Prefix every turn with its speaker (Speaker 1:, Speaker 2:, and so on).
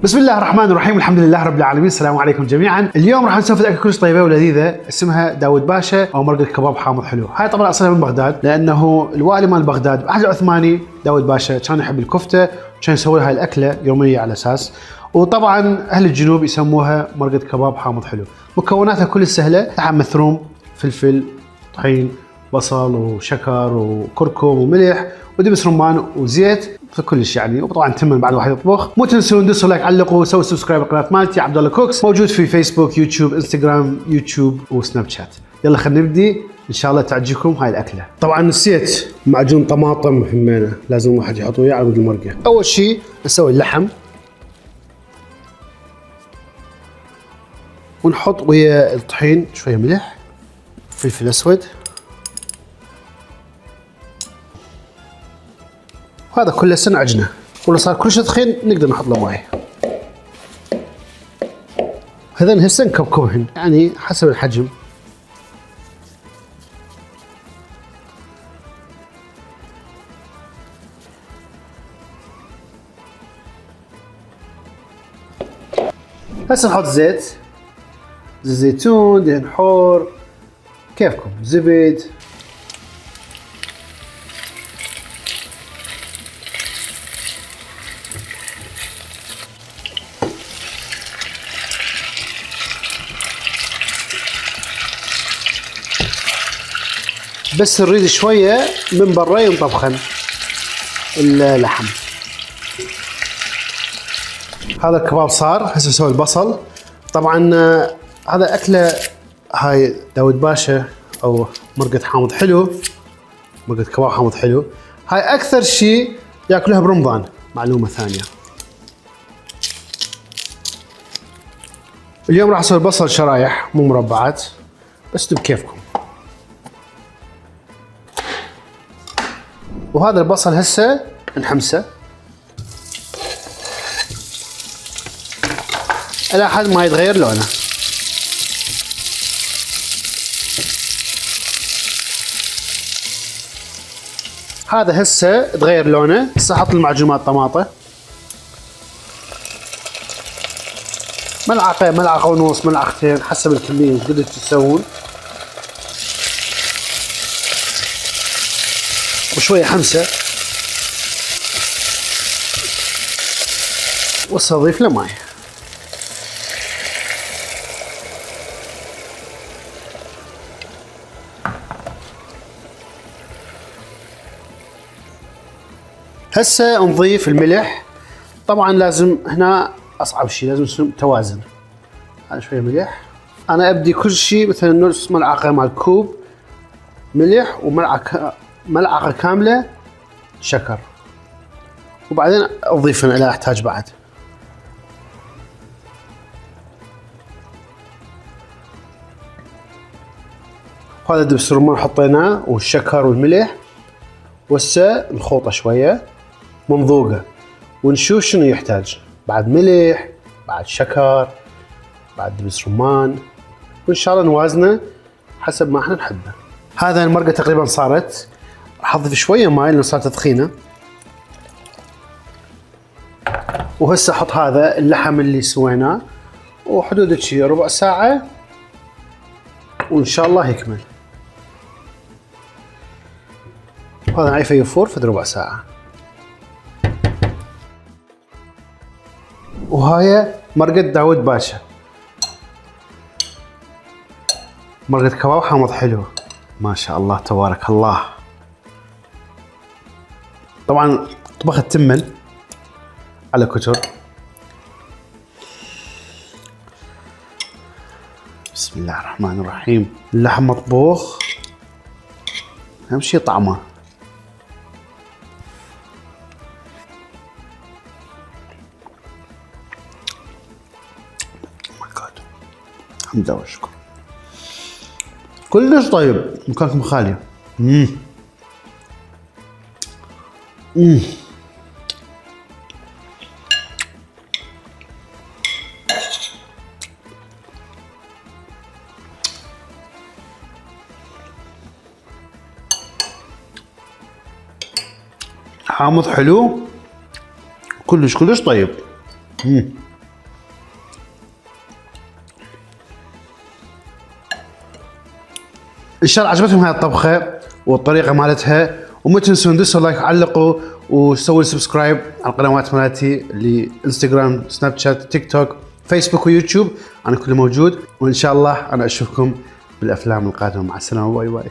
Speaker 1: بسم الله الرحمن الرحيم، الحمد لله رب العالمين، السلام عليكم جميعا. اليوم راح نسوي اكل كلش طيبه ولذيذه اسمها داود باشا او مرقه كباب حامض حلو. هاي طبعا اصلها من بغداد، لانه الوالي مال بغداد عهد العثماني داود باشا كان يحب الكفته، كان يسوي هاي الاكله يوميه على اساس. وطبعا اهل الجنوب يسموها مرقه كباب حامض حلو. مكوناتها كل سهله، لحم مثروم، فلفل، طحين، بصل وشكر وكركم وملح ودبس رمان وزيت في كلش يعني. وطبعا تمن بعد واحد يطبخ. مو تنسون دوسوا لايك، علقوا، سووا سبسكرايب القناه مالتي عبد الله كوكس، موجود في فيسبوك، يوتيوب، انستغرام، يوتيوب وسناب شات. يلا خلينا نبدي، ان شاء الله تعجبكم هاي الاكله. طبعا نسيت معجون طماطم همينه، لازم واحد يحط وياه على المرقه. اول شيء نسوي اللحم ونحط ويا الطحين شويه ملح، فلفل اسود، وهذا كله سن عجنه. ولا صار كلش ثخين نقدر نحط له ماي. هذين هسه نكبكبهن يعني حسب الحجم. هسه نحط زيت زيتون، دهن حور، كيفكم، زبد، بس نريد شويه من برا ينطبخن اللحم. هذا الكباب صار. هسه نسوي البصل. طبعا هذا اكله هاي داود باشا او مرقه حامض حلو، مرقه كباب حامض حلو. هاي اكثر شيء ياكلوها برمضان. معلومه ثانيه، اليوم راح اسوي البصل شرايح مو مربعات، بس بكيفكم. وهذا البصل هسه نحمسه الى حد ما يتغير لونه. هذا هسه تغير لونه. هسه احط المعجون مال الطماطه، ملعقه، ملعقه ونص، ملعقتين حسب الكميه اللي تقدروا تسوون. وشويه حمسه، واضيف له ماي. هسه نضيف الملح. طبعا لازم هنا اصعب شيء، لازم يصير توازن. هذا شويه ملح. انا ابدي كل شيء مثلا نص ملعقه مال كوب ملح، وملعقه كامله شكر، وبعدين اضيفن اذا احتاج بعد. هذا دبس الرمان حطيناه والشكر والملح. وهسه نخوطه شويه منذوقه ونشوف شنو يحتاج بعد. ملح، بعد شكر، بعد دبس رمان، وان شاء الله نوازنه حسب ما احنا نحبه. هذا المرقه تقريبا صارت. راح اضيف شويه ماي لان صارت تخينه. وهسه احط هذا اللحم اللي سويناه، وحدود شي ربع ساعه وان شاء الله يكمل. هذا عايفه يفور في ربع ساعه. وهاي مرقه داود باشا، مرقه كباب حامض حلو. ما شاء الله تبارك الله. طبعا طبخت تمن على كتر. بسم الله الرحمن الرحيم. اللحم مطبوخ، اهم شيء طعمه. الحمد لله والشكر. كلش طيب، مكانكم خالي. حامض حلو كلش طيب. ان شاء الله عجبتكم هاي الطبخه والطريقه مالتها، وما تنسون تدوسوا لايك وعلقوا وسووا سبسكرايب على القنوات مالتي لانستغرام، سناب شات، تيك توك، فيسبوك ويوتيوب، انا كله موجود. وان شاء الله انا اشوفكم بالافلام القادمه. مع السلامه، باي باي.